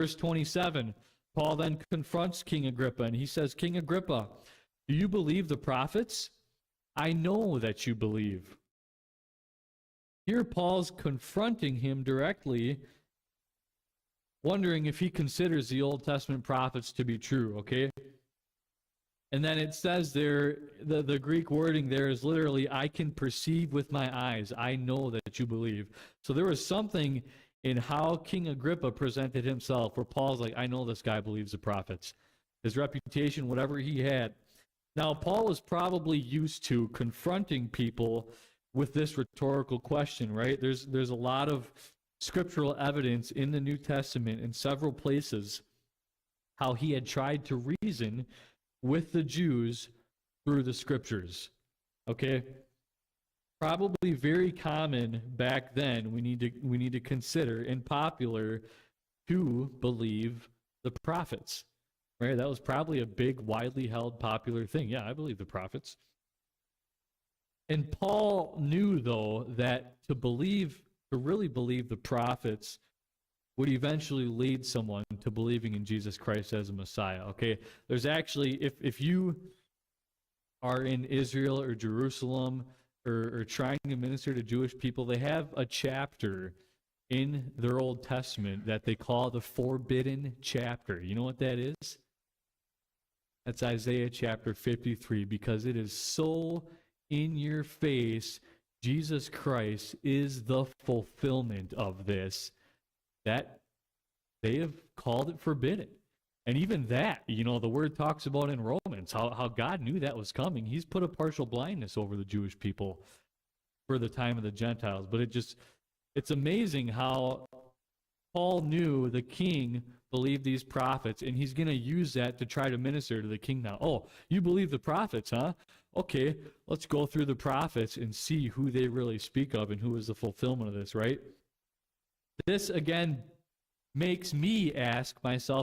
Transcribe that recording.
Verse 27, Paul then confronts King Agrippa, and he says, King Agrippa, do you believe the prophets? I know that you believe. Here Paul's confronting him directly, wondering if he considers the Old Testament prophets to be true, okay? And then it says there, the Greek wording there is literally, I can perceive with my eyes. I know that you believe. So there was something in how King Agrippa presented himself where Paul's like, I know this guy believes the prophets. His reputation, whatever he had. Now, Paul was probably used to confronting people with this rhetorical question, right? There's a lot of scriptural evidence in the New Testament in several places how he had tried to reason with the Jews through the scriptures. Okay? Probably very common back then, we need to consider, and popular, to believe the prophets. Right? That was probably a big, widely held, popular thing. Yeah, I believe the prophets. And Paul knew, though, that to really believe the prophets would eventually lead someone to believing in Jesus Christ as a Messiah. Okay? There's actually, if you are in Israel or Jerusalem or trying to minister to Jewish people, they have a chapter in their Old Testament that they call the forbidden chapter. You know what that is? That's Isaiah chapter 53, because it is so in your face. Jesus Christ is the fulfillment of this, that they have called it forbidden. And even that, the word talks about in Romans, how God knew that was coming. He's put a partial blindness over the Jewish people for the time of the Gentiles. But it's amazing how Paul knew the king believed these prophets, and he's going to use that to try to minister to the king now. Oh, you believe the prophets, huh? Okay, let's go through the prophets and see who they really speak of and who is the fulfillment of this, right? This, again, makes me ask myself